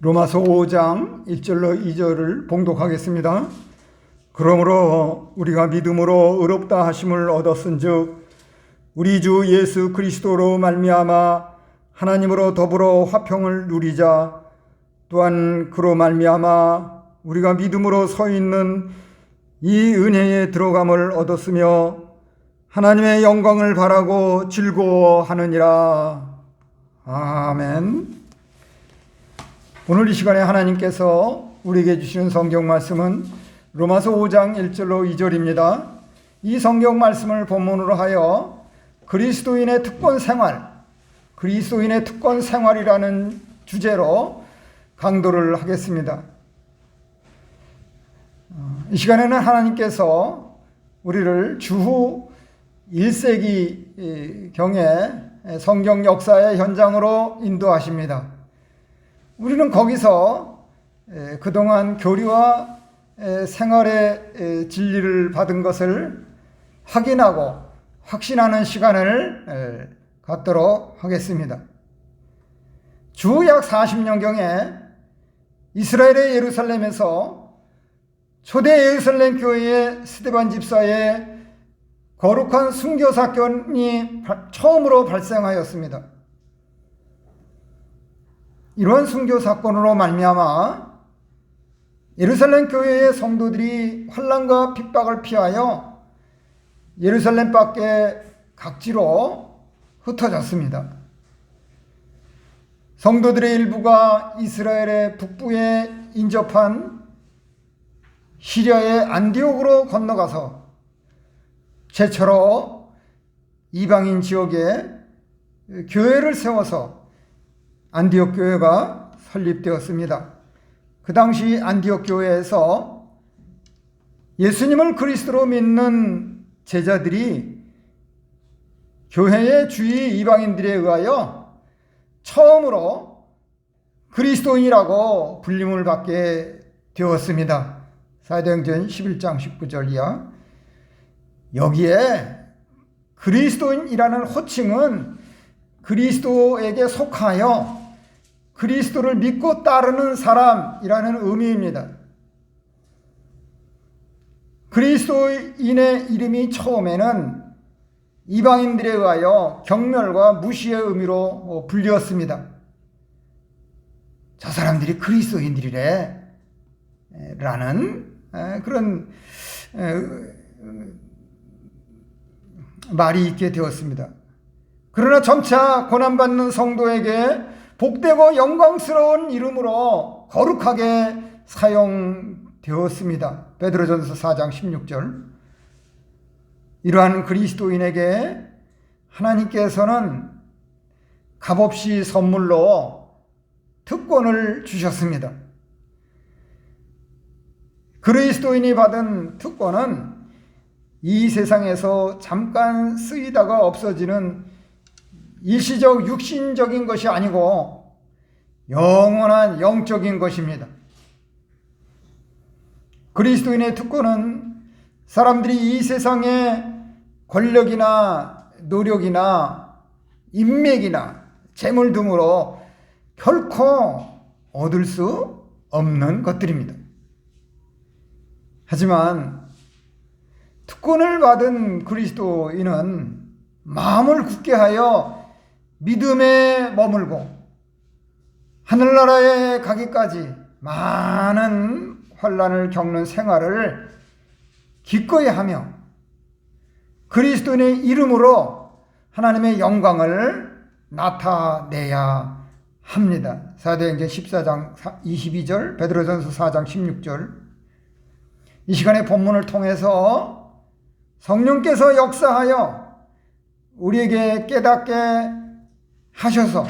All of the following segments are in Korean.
로마서 5장 1절로 2절을 봉독하겠습니다. 그러므로 우리가 믿음으로 의롭다 하심을 얻었은즉 우리 주 예수 그리스도로 말미암아 하나님으로 더불어 화평을 누리자. 또한 그로 말미암아 우리가 믿음으로 서 있는 이 은혜에 들어감을 얻었으며 하나님의 영광을 바라고 즐거워하느니라. 아멘. 오늘 이 시간에 하나님께서 우리에게 주시는 성경 말씀은 로마서 5장 1절로 2절입니다. 이 성경 말씀을 본문으로 하여 그리스도인의 특권 생활이라는 주제로 강도를 하겠습니다. 이 시간에는 하나님께서 우리를 주후 1세기 경에 성경 역사의 현장으로 인도하십니다. 우리는 거기서 그동안 교리와 생활의 진리를 받은 것을 확인하고 확신하는 시간을 갖도록 하겠습니다. 주후 약 40년경에 이스라엘의 예루살렘에서 초대 예루살렘 교회의 스데반 집사의 거룩한 순교 사건이 처음으로 발생하였습니다. 이러한 순교 사건으로 말미암아 예루살렘 교회의 성도들이 환난과 핍박을 피하여 예루살렘 밖에 각지로 흩어졌습니다. 성도들의 일부가 이스라엘의 북부에 인접한 시리아의 안디옥으로 건너가서 최초로 이방인 지역에 교회를 세워서 안디옥 교회가 설립되었습니다. 그 당시 안디옥 교회에서 예수님을 그리스도로 믿는 제자들이 교회의 주위 이방인들에 의하여 처음으로 그리스도인이라고 불림을 받게 되었습니다. 사도행전 11장 19절 이하. 여기에 그리스도인이라는 호칭은 그리스도에게 속하여 그리스도를 믿고 따르는 사람이라는 의미입니다. 그리스도인의 이름이 처음에는 이방인들에 의하여 경멸과 무시의 의미로 불리었습니다. 저 사람들이 그리스도인들이래 라는 그런 말이 있게 되었습니다. 그러나 점차 고난받는 성도에게 복되고 영광스러운 이름으로 거룩하게 사용되었습니다. 베드로전서 4장 16절. 이러한 그리스도인에게 하나님께서는 값없이 선물로 특권을 주셨습니다. 그리스도인이 받은 특권은 이 세상에서 잠깐 쓰이다가 없어지는 일시적 육신적인 것이 아니고 영원한 영적인 것입니다. 그리스도인의 특권은 사람들이 이 세상에 권력이나 노력이나 인맥이나 재물 등으로 결코 얻을 수 없는 것들입니다. 하지만 특권을 받은 그리스도인은 마음을 굳게 하여 믿음에 머물고 하늘나라에 가기까지 많은 환난을 겪는 생활을 기꺼이 하며 그리스도인의 이름으로 하나님의 영광을 나타내야 합니다. 사도행전 14장 22절, 베드로전서 4장 16절. 이 시간에 본문을 통해서 성령께서 역사하여 우리에게 깨닫게 하셔서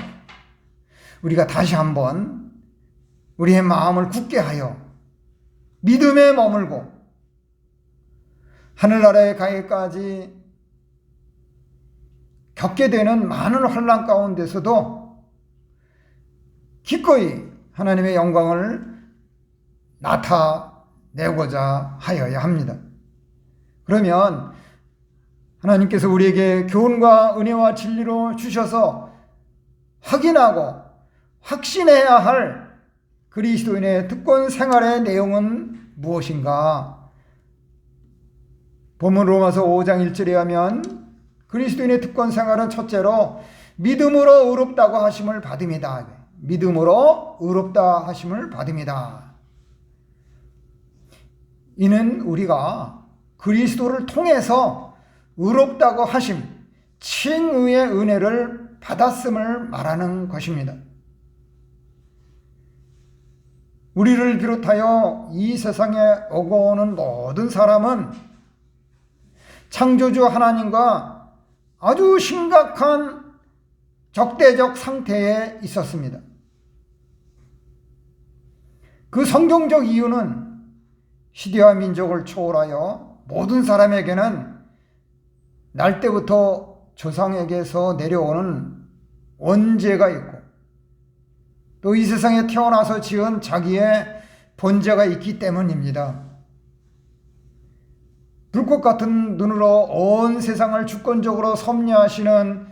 우리가 다시 한번 우리의 마음을 굳게 하여 믿음에 머물고 하늘나라에 가기까지 겪게 되는 많은 환난 가운데서도 기꺼이 하나님의 영광을 나타내고자 하여야 합니다. 그러면 하나님께서 우리에게 교훈과 은혜와 진리로 주셔서 확인하고 확신해야 할 그리스도인의 특권 생활의 내용은 무엇인가? 본문 로마서 5장 1절에 하면 그리스도인의 특권 생활은 첫째로 믿음으로 의롭다고 하심을 받음이다. 믿음으로 의롭다 하심을 받음이다. 이는 우리가 그리스도를 통해서 의롭다고 하심, 칭의의 은혜를 받았음을 말하는 것입니다. 우리를 비롯하여 이 세상에 오고 오는 모든 사람은 창조주 하나님과 아주 심각한 적대적 상태에 있었습니다. 그 성경적 이유는 시대와 민족을 초월하여 모든 사람에게는 날 때부터 조상에게서 내려오는 원죄가 있고 또 이 세상에 태어나서 지은 자기의 본죄가 있기 때문입니다. 불꽃 같은 눈으로 온 세상을 주권적으로 섭리하시는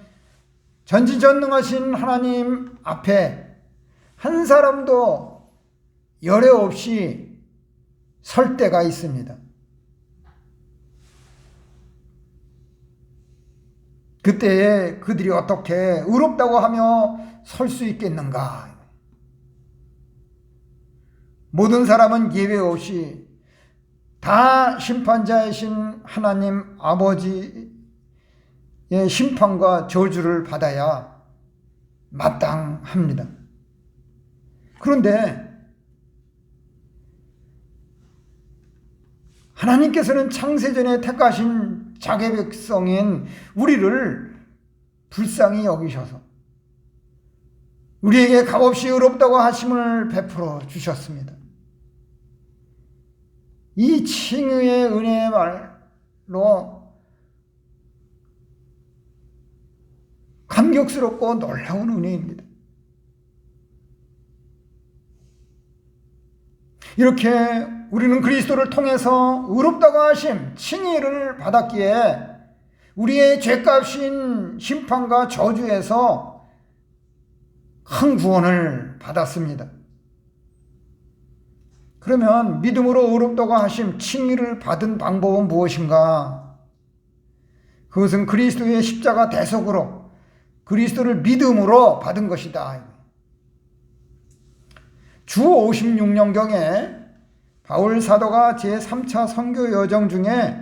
전지전능하신 하나님 앞에 한 사람도 열애 없이 설 때가 있습니다. 그때에 그들이 어떻게 의롭다고 하며 설 수 있겠는가? 모든 사람은 예외 없이 다 심판자이신 하나님 아버지의 심판과 저주를 받아야 마땅합니다. 그런데 하나님께서는 창세전에 택하신 자기 백성인 우리를 불쌍히 여기셔서 우리에게 값없이 의롭다고 하심을 베풀어 주셨습니다. 이 칭의의 은혜의 말로 감격스럽고 놀라운 은혜입니다. 이렇게 우리는 그리스도를 통해서 의롭다고 하심, 칭의를 받았기에 우리의 죄값인 심판과 저주에서 큰 구원을 받았습니다. 그러면 믿음으로 의롭다고 하심, 칭의를 받은 방법은 무엇인가? 그것은 그리스도의 십자가 대속으로 그리스도를 믿음으로 받은 것이다. 주 56년경에 바울 사도가 제3차 선교 여정 중에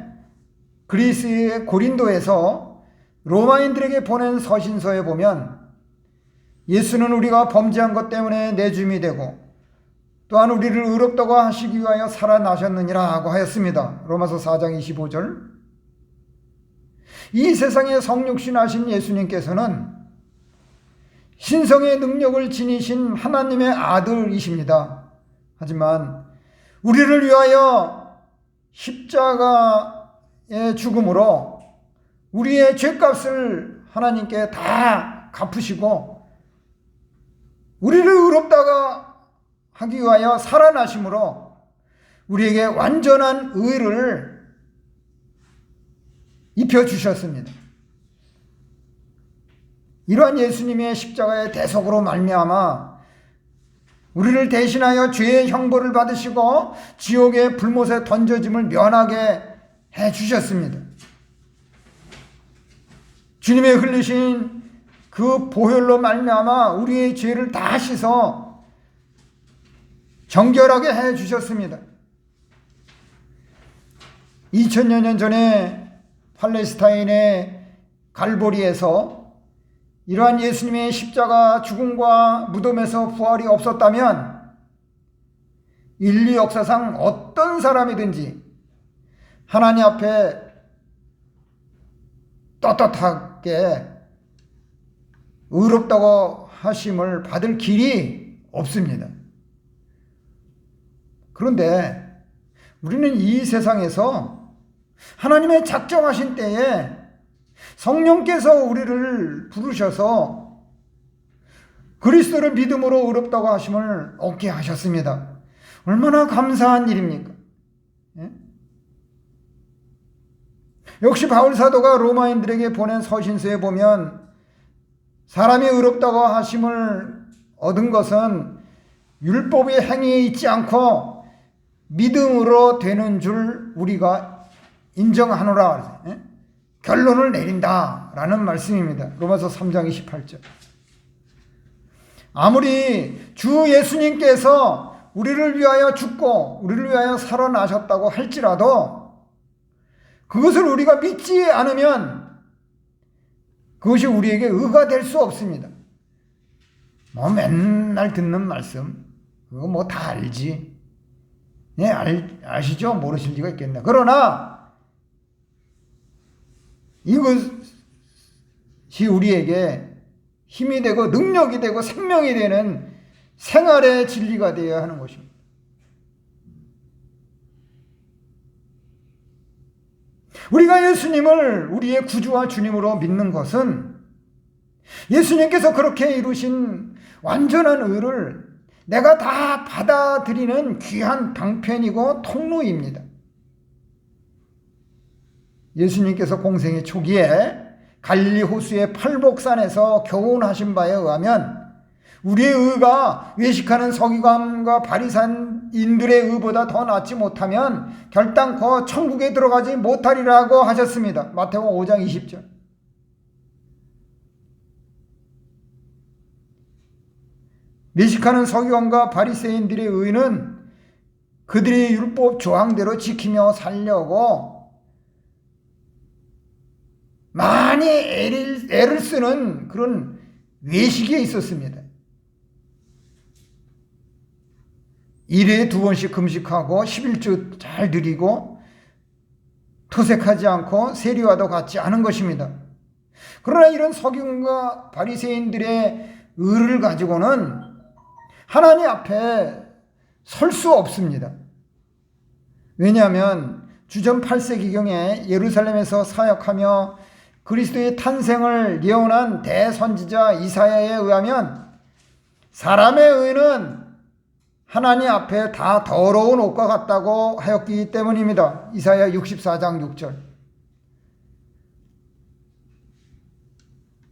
그리스의 고린도에서 로마인들에게 보낸 서신서에 보면 예수는 우리가 범죄한 것 때문에 내줌이 되고 또한 우리를 의롭다고 하시기 위하여 살아나셨느니라 하고 하였습니다. 로마서 4장 25절. 이 세상에 성육신하신 예수님께서는 신성의 능력을 지니신 하나님의 아들이십니다. 하지만 우리를 위하여 십자가의 죽음으로 우리의 죄값을 하나님께 다 갚으시고 우리를 의롭다가 하기 위하여 살아나심으로 우리에게 완전한 의를 입혀주셨습니다. 이러한 예수님의 십자가의 대속으로 말미암아 우리를 대신하여 죄의 형벌을 받으시고 지옥의 불못에 던져짐을 면하게 해주셨습니다. 주님의 흘리신 그 보혈로 말미암아 우리의 죄를 다 씻어 정결하게 해주셨습니다. 2000여 년 전에 팔레스타인의 갈보리에서 이러한 예수님의 십자가 죽음과 무덤에서 부활이 없었다면 인류 역사상 어떤 사람이든지 하나님 앞에 떳떳하게 의롭다고 하심을 받을 길이 없습니다. 그런데 우리는 이 세상에서 하나님의 작정하신 때에 성령께서 우리를 부르셔서 그리스도를 믿음으로 의롭다고 하심을 얻게 하셨습니다. 얼마나 감사한 일입니까? 예? 역시 바울 사도가 로마인들에게 보낸 서신서에 보면 사람이 의롭다고 하심을 얻은 것은 율법의 행위에 있지 않고 믿음으로 되는 줄 우리가 인정하노라. 결론을 내린다라는 말씀입니다. 로마서 3장 28절. 아무리 주 예수님께서 우리를 위하여 죽고 우리를 위하여 살아나셨다고 할지라도 그것을 우리가 믿지 않으면 그것이 우리에게 의가 될 수 없습니다. 맨날 듣는 말씀 그거 다 알지. 아시죠? 모르실 리가 있겠나. 그러나 이것이 우리에게 힘이 되고 능력이 되고 생명이 되는 생활의 진리가 되어야 하는 것입니다. 우리가 예수님을 우리의 구주와 주님으로 믿는 것은 예수님께서 그렇게 이루신 완전한 의를 내가 다 받아들이는 귀한 방편이고 통로입니다. 예수님께서 공생의 초기에 갈릴리 호수의 팔복산에서 교훈하신 바에 의하면 우리의 의가 외식하는 서기관과 바리새인들의 의보다 더 낫지 못하면 결단코 천국에 들어가지 못하리라고 하셨습니다. 마태복음 5장 20절. 외식하는 서기관과 바리새인들의 의는 그들의 율법 조항대로 지키며 살려고 많이 애를 쓰는 그런 외식에 있었습니다. 일에 2번씩 금식하고 11주 잘 드리고 토색하지 않고 세리와도 같지 않은 것입니다. 그러나 이런 서기관과 바리새인들의 의를 가지고는 하나님 앞에 설 수 없습니다. 왜냐하면 주전 8세기경에 예루살렘에서 사역하며 그리스도의 탄생을 예언한 대선지자 이사야에 의하면 사람의 의는 하나님 앞에 다 더러운 옷과 같다고 하였기 때문입니다. 이사야 64장 6절.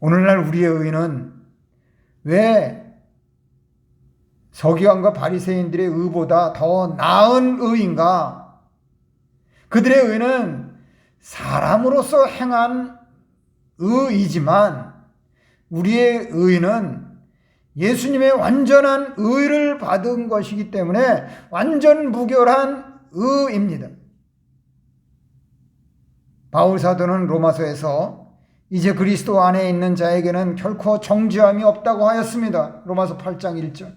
오늘날 우리의 의는 왜 서기관과 바리새인들의 의보다 더 나은 의인가? 그들의 의는 사람으로서 행한 의이지만 우리의 의는 예수님의 완전한 의를 받은 것이기 때문에 완전 무결한 의입니다. 바울 사도는 로마서에서 이제 그리스도 안에 있는 자에게는 결코 정죄함이 없다고 하였습니다. 로마서 8장 1절.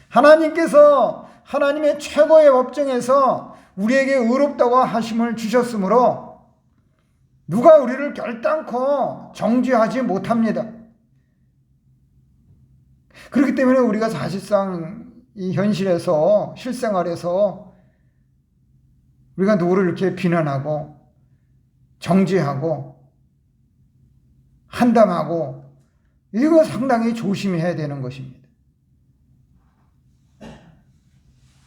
하나님께서 하나님의 최고의 법정에서 우리에게 의롭다고 하심을 주셨으므로 누가 우리를 결단코 정죄하지 못합니다. 그렇기 때문에 우리가 사실상 이 현실에서 실생활에서 우리가 누구를 이렇게 비난하고 정죄하고 한담하고 이거 상당히 조심해야 되는 것입니다.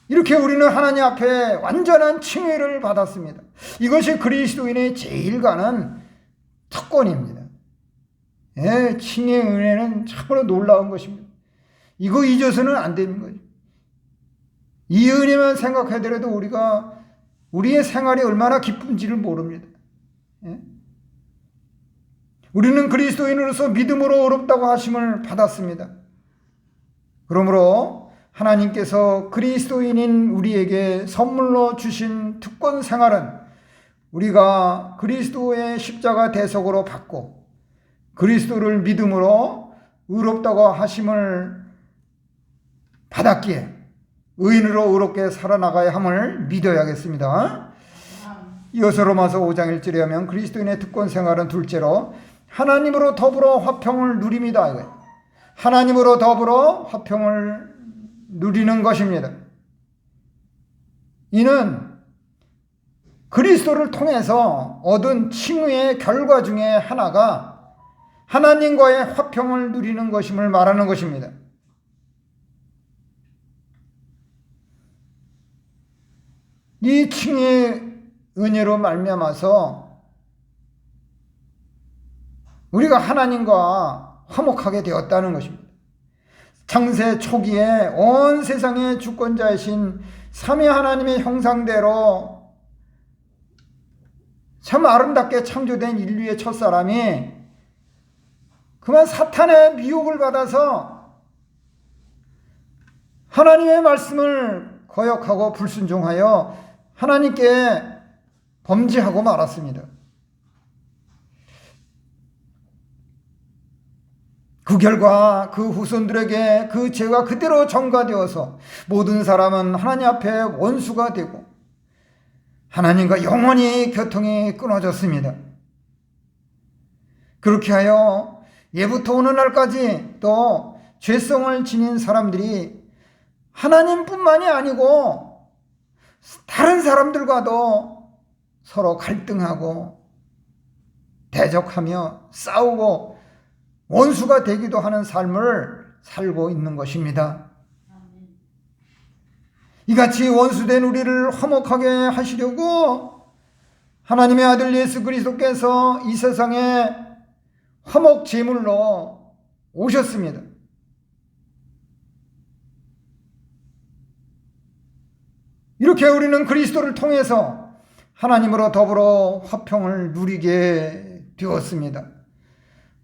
이렇게 우리는 하나님 앞에 완전한 칭의를 받았습니다. 이것이 그리스도인의 제일 가는 특권입니다. 칭의의 은혜는 참으로 놀라운 것입니다. 이거 잊어서는 안 되는 거죠. 이 은혜만 생각하더라도 우리가 우리의 생활이 얼마나 기쁜지를 모릅니다. 우리는 그리스도인으로서 믿음으로 의롭다고 하심을 받았습니다. 그러므로 하나님께서 그리스도인인 우리에게 선물로 주신 특권 생활은 우리가 그리스도의 십자가 대속으로 받고 그리스도를 믿음으로 의롭다고 하심을 받았기에 의인으로 의롭게 살아나가야 함을 믿어야겠습니다. 이어서 로마서 5장 1절에 하면 그리스도인의 특권 생활은 둘째로 하나님으로 더불어 화평을 누립니다. 하나님으로 더불어 화평을 누리는 것입니다. 이는 그리스도를 통해서 얻은 칭의의 결과 중에 하나가 하나님과의 화평을 누리는 것임을 말하는 것입니다. 이 칭의의 은혜로 말미암아서 우리가 하나님과 화목하게 되었다는 것입니다. 창세 초기에 온 세상의 주권자이신 삼위 하나님의 형상대로 참 아름답게 창조된 인류의 첫사람이 그만 사탄의 미혹을 받아서 하나님의 말씀을 거역하고 불순종하여 하나님께 범죄하고 말았습니다. 그 결과 그 후손들에게 그 죄가 그대로 전가되어서 모든 사람은 하나님 앞에 원수가 되고 하나님과 영원히 교통이 끊어졌습니다. 그렇게 하여 예부터 오늘날까지 또 죄성을 지닌 사람들이 하나님뿐만이 아니고 다른 사람들과도 서로 갈등하고 대적하며 싸우고 원수가 되기도 하는 삶을 살고 있는 것입니다. 이같이 원수된 우리를 화목하게 하시려고 하나님의 아들 예수 그리스도께서 이 세상에 화목 제물로 오셨습니다. 이렇게 우리는 그리스도를 통해서 하나님으로 더불어 화평을 누리게 되었습니다.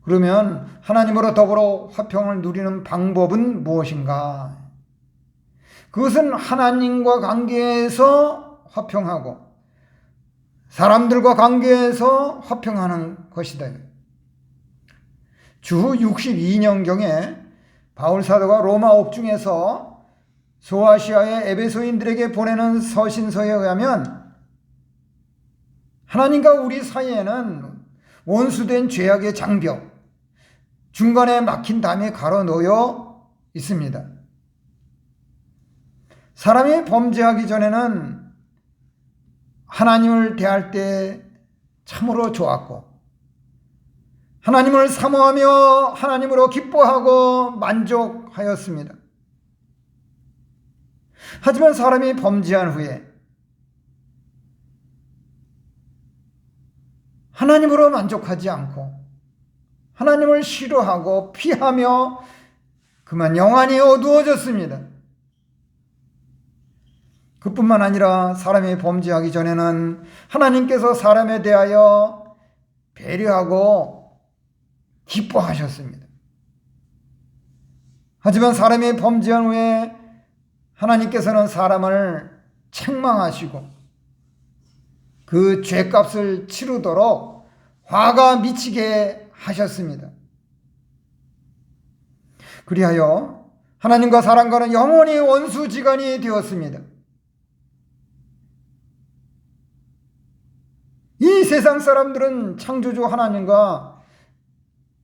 그러면 하나님으로 더불어 화평을 누리는 방법은 무엇인가? 그것은 하나님과 관계에서 화평하고 사람들과 관계에서 화평하는 것이다. 주 62년경에 바울 사도가 로마 옥중에서 소아시아의 에베소인들에게 보내는 서신서에 의하면 하나님과 우리 사이에는 원수된 죄악의 장벽, 중간에 막힌 담이 가로놓여 있습니다. 사람이 범죄하기 전에는 하나님을 대할 때 참으로 좋았고 하나님을 사모하며 하나님으로 기뻐하고 만족하였습니다. 하지만 사람이 범죄한 후에 하나님으로 만족하지 않고 하나님을 싫어하고 피하며 그만 영안이 어두워졌습니다. 그뿐만 아니라 사람이 범죄하기 전에는 하나님께서 사람에 대하여 배려하고 기뻐하셨습니다. 하지만 사람이 범죄한 후에 하나님께서는 사람을 책망하시고 그 죄값을 치르도록 화가 미치게 하셨습니다. 그리하여 하나님과 사람과는 영원히 원수지간이 되었습니다. 이 세상 사람들은 창조주 하나님과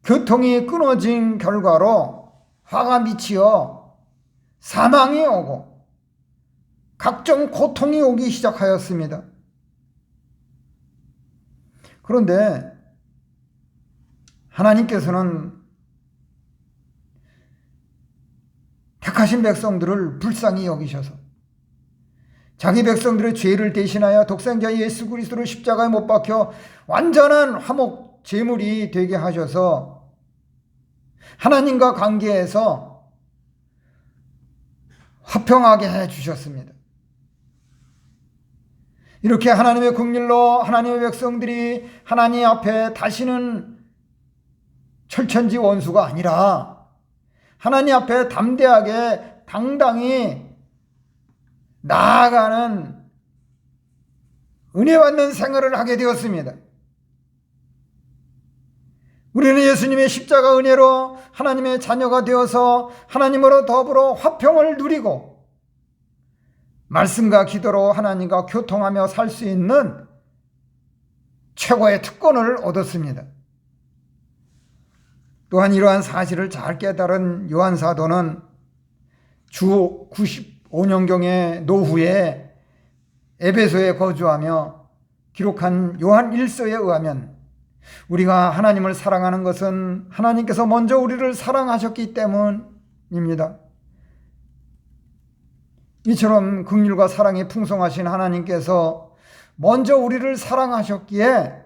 교통이 끊어진 결과로 화가 미치어 사망이 오고 각종 고통이 오기 시작하였습니다. 그런데 하나님께서는 택하신 백성들을 불쌍히 여기셔서 자기 백성들의 죄를 대신하여 독생자 예수 그리스도를 십자가에 못 박혀 완전한 화목 제물이 되게 하셔서 하나님과 관계에서 화평하게 해주셨습니다. 이렇게 하나님의 긍휼로 하나님의 백성들이 하나님 앞에 다시는 철천지 원수가 아니라 하나님 앞에 담대하게 당당히 나아가는 은혜 받는 생활을 하게 되었습니다. 우리는 예수님의 십자가 은혜로 하나님의 자녀가 되어서 하나님으로 더불어 화평을 누리고 말씀과 기도로 하나님과 교통하며 살 수 있는 최고의 특권을 얻었습니다. 또한 이러한 사실을 잘 깨달은 요한 사도는 주 95년경의 노후에 에베소에 거주하며 기록한 요한 1서에 의하면 우리가 하나님을 사랑하는 것은 하나님께서 먼저 우리를 사랑하셨기 때문입니다. 이처럼 긍휼과 사랑이 풍성하신 하나님께서 먼저 우리를 사랑하셨기에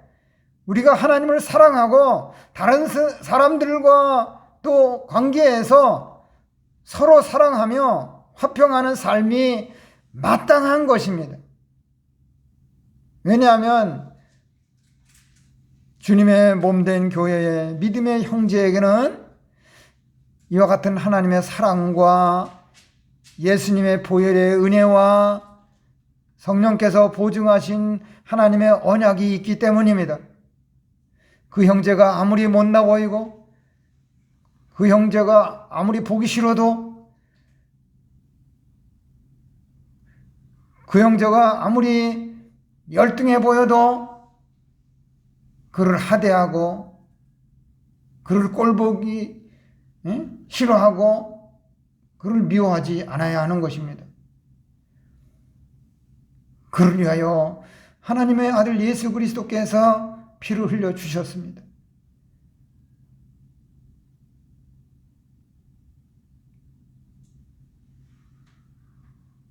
우리가 하나님을 사랑하고 다른 사람들과 또 관계에서 서로 사랑하며 화평하는 삶이 마땅한 것입니다. 왜냐하면 주님의 몸된 교회의 믿음의 형제에게는 이와 같은 하나님의 사랑과 예수님의 보혈의 은혜와 성령께서 보증하신 하나님의 언약이 있기 때문입니다. 그 형제가 아무리 못나 보이고 그 형제가 아무리 보기 싫어도 그 형제가 아무리 열등해 보여도 그를 하대하고 그를 꼴보기 싫어하고 그를 미워하지 않아야 하는 것입니다. 그를 위하여 하나님의 아들 예수 그리스도께서 피를 흘려 주셨습니다.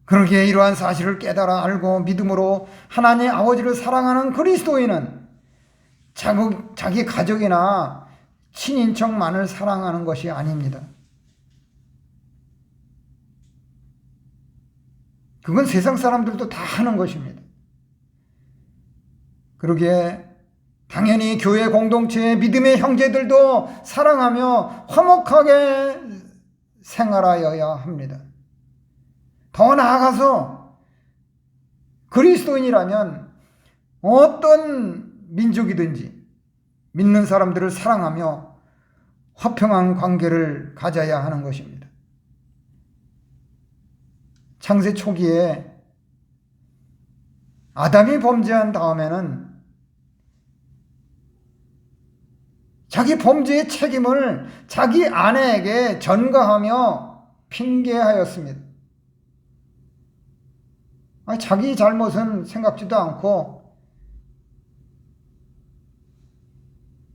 그러기에 이러한 사실을 깨달아 알고 믿음으로 하나님 아버지를 사랑하는 그리스도인은 자기 가족이나 친인척만을 사랑하는 것이 아닙니다. 그건 세상 사람들도 다 하는 것입니다. 그러기에 당연히 교회 공동체의 믿음의 형제들도 사랑하며 화목하게 생활하여야 합니다. 더 나아가서 그리스도인이라면 어떤 민족이든지 믿는 사람들을 사랑하며 화평한 관계를 가져야 하는 것입니다. 창세 초기에 아담이 범죄한 다음에는 자기 범죄의 책임을 자기 아내에게 전가하며 핑계하였습니다. 자기 잘못은 생각지도 않고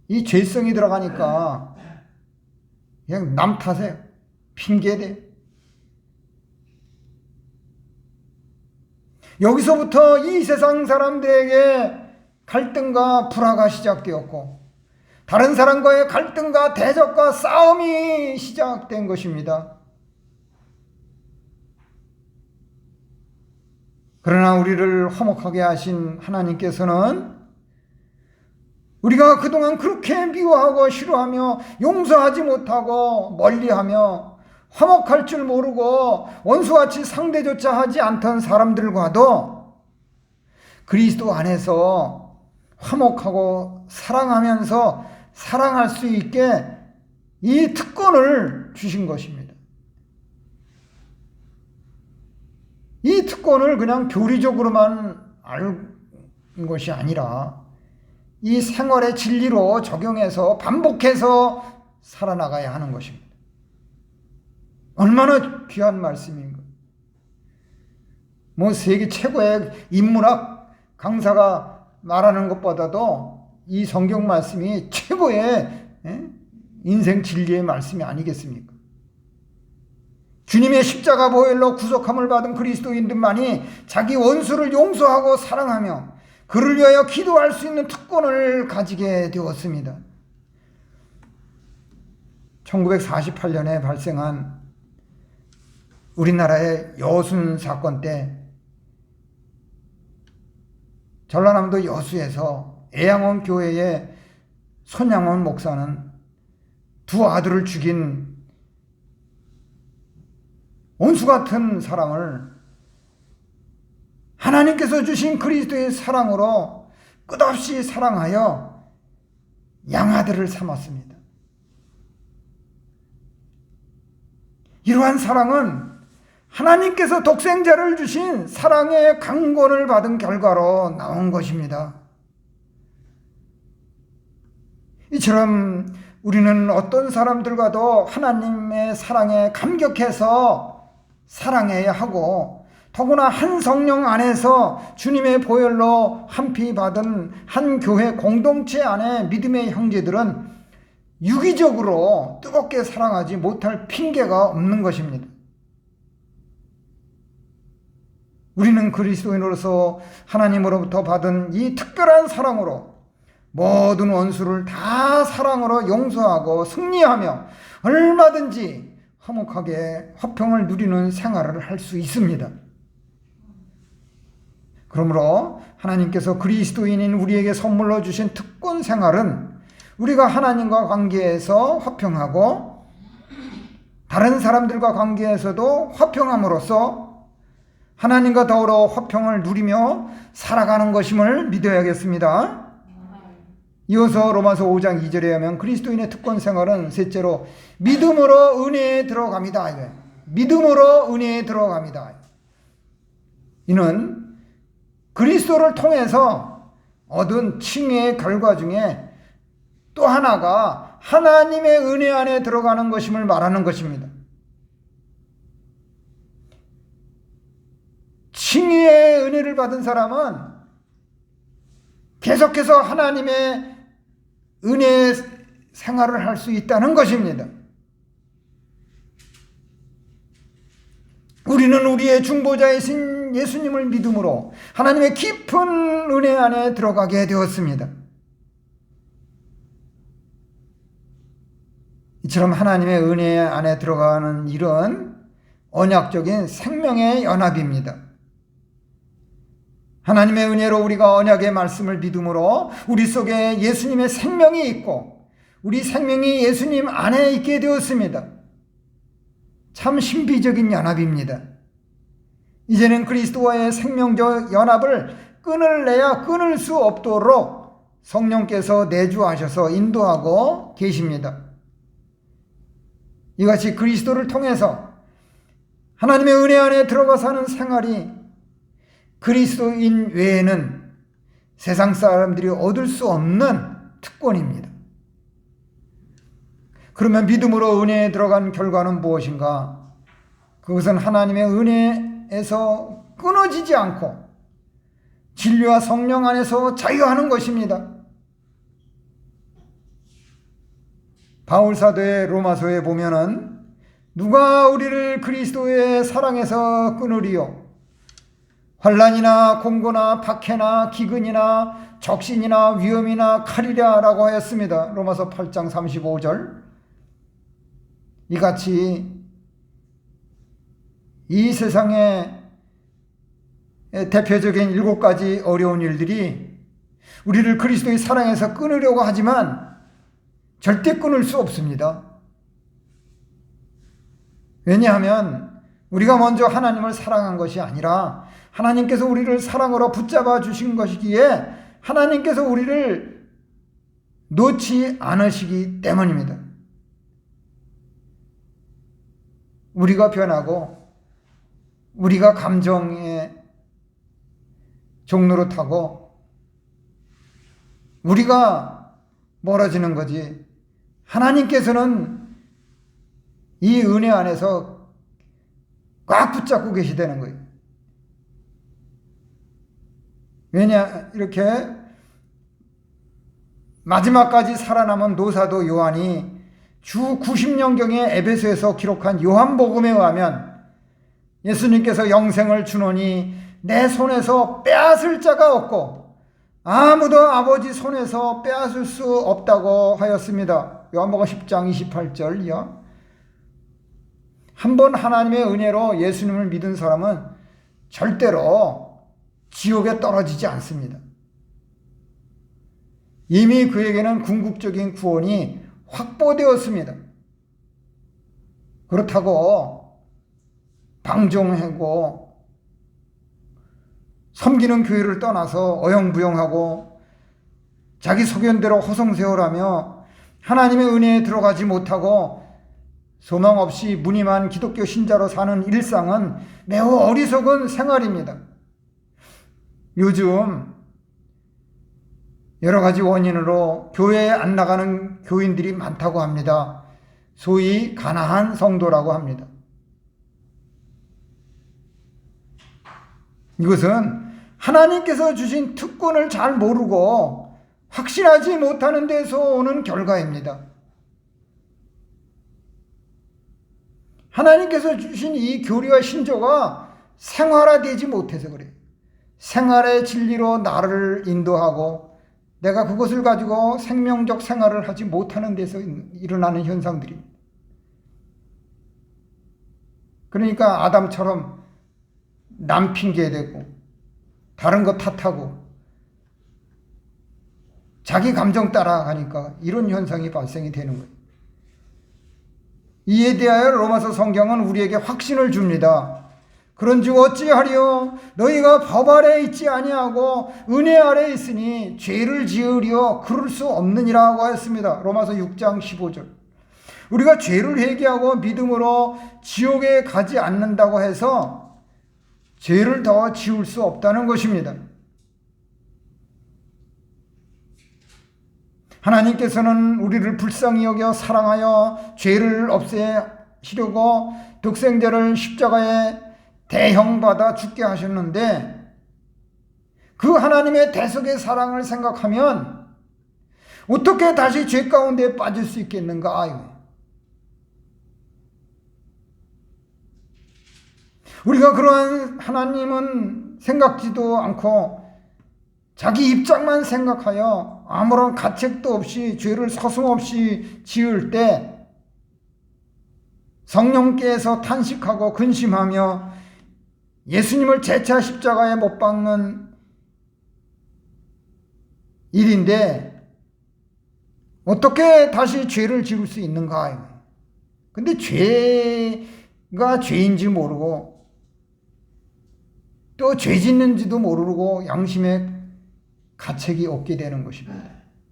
이 죄성이 들어가니까 그냥 남 탓에 핑계대. 여기서부터 이 세상 사람들에게 갈등과 불화가 시작되었고 다른 사람과의 갈등과 대적과 싸움이 시작된 것입니다. 그러나 우리를 화목하게 하신 하나님께서는 우리가 그동안 그렇게 미워하고 싫어하며 용서하지 못하고 멀리하며 화목할 줄 모르고 원수같이 상대조차 하지 않던 사람들과도 그리스도 안에서 화목하고 사랑하면서 사랑할 수 있게 이 특권을 주신 것입니다. 이 특권을 그냥 교리적으로만 아는 것이 아니라 이 생활의 진리로 적용해서 반복해서 살아나가야 하는 것입니다. 얼마나 귀한 말씀인가. 세계 최고의 인문학 강사가 말하는 것보다도 이 성경 말씀이 최고의 인생 진리의 말씀이 아니겠습니까? 주님의 십자가 보혈로 구속함을 받은 그리스도인들만이 자기 원수를 용서하고 사랑하며 그를 위하여 기도할 수 있는 특권을 가지게 되었습니다. 1948년에 발생한 우리나라의 여순 사건 때 전라남도 여수에서 애양원 교회의 손양원 목사는 두 아들을 죽인 원수 같은 사람을 하나님께서 주신 그리스도의 사랑으로 끝없이 사랑하여 양아들을 삼았습니다. 이러한 사랑은 하나님께서 독생자를 주신 사랑의 강권을 받은 결과로 나온 것입니다. 이처럼 우리는 어떤 사람들과도 하나님의 사랑에 감격해서 사랑해야 하고 더구나 한 성령 안에서 주님의 보혈로 한 피 받은 한 교회 공동체 안에 믿음의 형제들은 유기적으로 뜨겁게 사랑하지 못할 핑계가 없는 것입니다. 우리는 그리스도인으로서 하나님으로부터 받은 이 특별한 사랑으로 모든 원수를 다 사랑으로 용서하고 승리하며 얼마든지 화목하게 화평을 누리는 생활을 할 수 있습니다. 그러므로 하나님께서 그리스도인인 우리에게 선물로 주신 특권 생활은 우리가 하나님과 관계에서 화평하고 다른 사람들과 관계에서도 화평함으로써 하나님과 더불어 화평을 누리며 살아가는 것임을 믿어야겠습니다. 이어서 로마서 5장 2절에 하면 그리스도인의 특권 생활은 셋째로 믿음으로 은혜에 들어갑니다. 믿음으로 은혜에 들어갑니다. 이는 그리스도를 통해서 얻은 칭의의 결과 중에 또 하나가 하나님의 은혜 안에 들어가는 것임을 말하는 것입니다. 칭의의 은혜를 받은 사람은 계속해서 하나님의 은혜의 생활을 할 수 있다는 것입니다. 우리는 우리의 중보자이신 예수님을 믿음으로 하나님의 깊은 은혜 안에 들어가게 되었습니다. 이처럼 하나님의 은혜 안에 들어가는 일은 언약적인 생명의 연합입니다. 하나님의 은혜로 우리가 언약의 말씀을 믿음으로 우리 속에 예수님의 생명이 있고 우리 생명이 예수님 안에 있게 되었습니다. 참 신비적인 연합입니다. 이제는 그리스도와의 생명적 연합을 끊을래야 끊을 수 없도록 성령께서 내주하셔서 인도하고 계십니다. 이같이 그리스도를 통해서 하나님의 은혜 안에 들어가 사는 생활이 그리스도인 외에는 세상 사람들이 얻을 수 없는 특권입니다. 그러면 믿음으로 은혜에 들어간 결과는 무엇인가? 그것은 하나님의 은혜에서 끊어지지 않고 진리와 성령 안에서 자유하는 것입니다. 바울 사도의 로마서에 보면은 누가 우리를 그리스도의 사랑에서 끊으리요? 환난이나 공고나 박해나 기근이나 적신이나 위험이나 칼이랴 라고 하였습니다. 로마서 8장 35절. 이같이 이 세상의 대표적인 7가지 어려운 일들이 우리를 그리스도의 사랑에서 끊으려고 하지만 절대 끊을 수 없습니다. 왜냐하면 우리가 먼저 하나님을 사랑한 것이 아니라 하나님께서 우리를 사랑으로 붙잡아 주신 것이기에 하나님께서 우리를 놓지 않으시기 때문입니다. 우리가 변하고 우리가 감정의 종로로 타고 우리가 멀어지는 거지 하나님께서는 이 은혜 안에서 꽉 붙잡고 계시다는 거예요. 왜냐 이렇게 마지막까지 살아남은 노사도 요한이 주 90년경에 에베소에서 기록한 요한복음에 의하면 예수님께서 영생을 주노니 내 손에서 빼앗을 자가 없고 아무도 아버지 손에서 빼앗을 수 없다고 하였습니다. 요한복음 10장 28절이요. 한번 하나님의 은혜로 예수님을 믿은 사람은 절대로 지옥에 떨어지지 않습니다. 이미 그에게는 궁극적인 구원이 확보되었습니다. 그렇다고 방종하고 섬기는 교회를 떠나서 어영부영하고 자기 소견대로 허송세월하며 하나님의 은혜에 들어가지 못하고 소망 없이 무늬만 기독교 신자로 사는 일상은 매우 어리석은 생활입니다. 요즘 여러 가지 원인으로 교회에 안 나가는 교인들이 많다고 합니다. 소위 가난한 성도라고 합니다. 이것은 하나님께서 주신 특권을 잘 모르고 확신하지 못하는 데서 오는 결과입니다. 하나님께서 주신 이 교리와 신조가 생활화되지 못해서 그래요. 생활의 진리로 나를 인도하고 내가 그것을 가지고 생명적 생활을 하지 못하는 데서 일어나는 현상들입니다. 그러니까 아담처럼 남 핑계대고 다른 거 탓하고 자기 감정 따라가니까 이런 현상이 발생이 되는 거예요. 이에 대하여 로마서 성경은 우리에게 확신을 줍니다. 그런즉 어찌하리요? 너희가 법 아래 있지 아니하고 은혜 아래 있으니 죄를 지으려 그럴 수 없느니라고 했습니다. 로마서 6장 15절. 우리가 죄를 회개하고 믿음으로 지옥에 가지 않는다고 해서 죄를 더 지을 수 없다는 것입니다. 하나님께서는 우리를 불쌍히 여겨 사랑하여 죄를 없애시려고 독생자를 십자가에 대형받아 죽게 하셨는데, 그 하나님의 대속의 사랑을 생각하면 어떻게 다시 죄 가운데 빠질 수 있겠는가? 우리가 그러한 하나님은 생각지도 않고 자기 입장만 생각하여 아무런 가책도 없이 죄를 서슴없이 지을 때 성령께서 탄식하고 근심하며 예수님을 재차 십자가에 못 박는 일인데 어떻게 다시 죄를 지을 수 있는가? 근데 죄가 죄인지 모르고 또 죄 짓는지도 모르고 양심에 가책이 없게 되는 것입니다.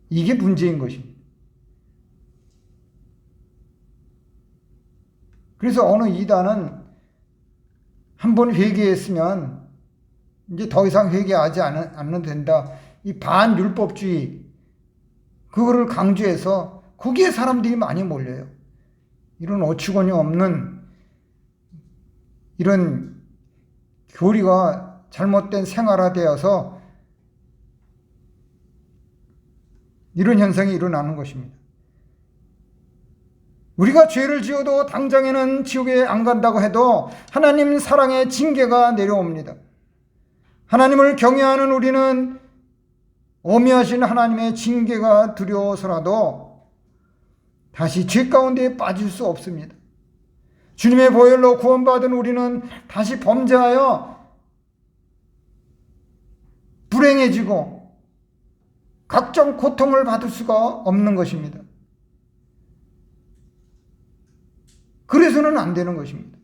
이게 문제인 것입니다. 그래서 어느 이단은 한번 회개했으면 이제 더 이상 회개하지 않는 된다. 이 반율법주의 그거를 강조해서 거기에 사람들이 많이 몰려요. 이런 어처구니 없는 이런 교리가 잘못된 생활화되어서 이런 현상이 일어나는 것입니다. 우리가 죄를 지어도 당장에는 지옥에 안 간다고 해도 하나님 사랑의 징계가 내려옵니다. 하나님을 경외하는 우리는 어미하신 하나님의 징계가 두려워서라도 다시 죄 가운데 빠질 수 없습니다. 주님의 보혈로 구원받은 우리는 다시 범죄하여 불행해지고 각종 고통을 받을 수가 없는 것입니다. 그래서는 안 되는 것입니다.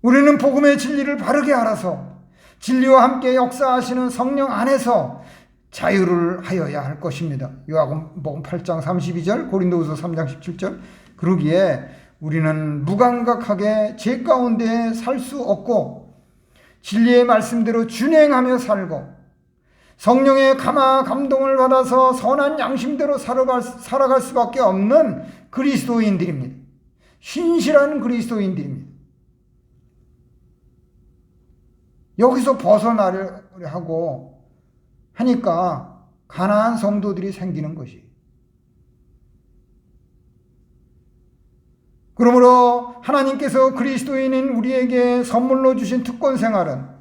우리는 복음의 진리를 바르게 알아서 진리와 함께 역사하시는 성령 안에서 자유를 하여야 할 것입니다. 요한복음 8장 32절, 고린도후서 3장 17절. 그러기에 우리는 무감각하게 죄 가운데 살 수 없고 진리의 말씀대로 준행하며 살고 성령의 감동을 받아서 선한 양심대로 살아갈 수밖에 없는 그리스도인들입니다. 신실한 그리스도인들입니다. 여기서 벗어나려 하고 하니까 가난한 성도들이 생기는 것이. 그러므로 하나님께서 그리스도인인 우리에게 선물로 주신 특권 생활은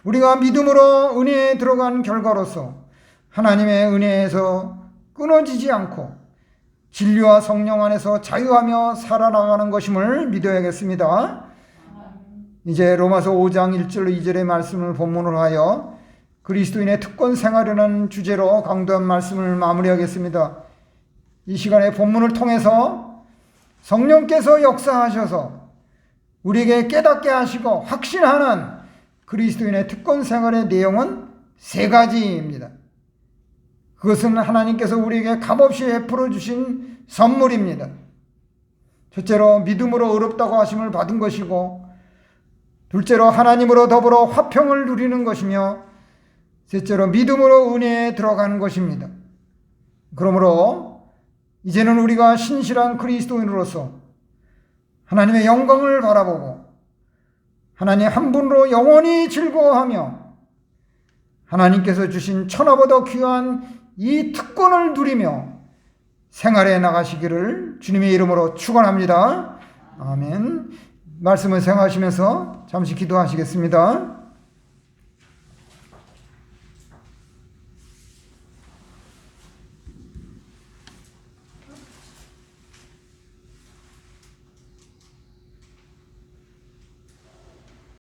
우리가 믿음으로 은혜에 들어간 결과로서 하나님의 은혜에서 끊어지지 않고 진리와 성령 안에서 자유하며 살아나가는 것임을 믿어야겠습니다. 이제 로마서 5장 1절 2절의 말씀을 본문으로 하여 그리스도인의 특권 생활이라는 주제로 강도한 말씀을 마무리하겠습니다. 이 시간에 본문을 통해서 성령께서 역사하셔서 우리에게 깨닫게 하시고 확신하는 그리스도인의 특권 생활의 내용은 세 가지입니다. 그것은 하나님께서 우리에게 값없이 베풀어 주신 선물입니다. 첫째로 믿음으로 의롭다고 하심을 받은 것이고, 둘째로 하나님으로 더불어 화평을 누리는 것이며, 셋째로 믿음으로 은혜에 들어가는 것입니다. 그러므로 이제는 우리가 신실한 그리스도인으로서 하나님의 영광을 바라보고 하나님 한 분으로 영원히 즐거워하며 하나님께서 주신 천하보다 귀한 이 특권을 누리며 생활해 나가시기를 주님의 이름으로 축원합니다. 아멘. 말씀을 생각하시면서 잠시 기도하시겠습니다.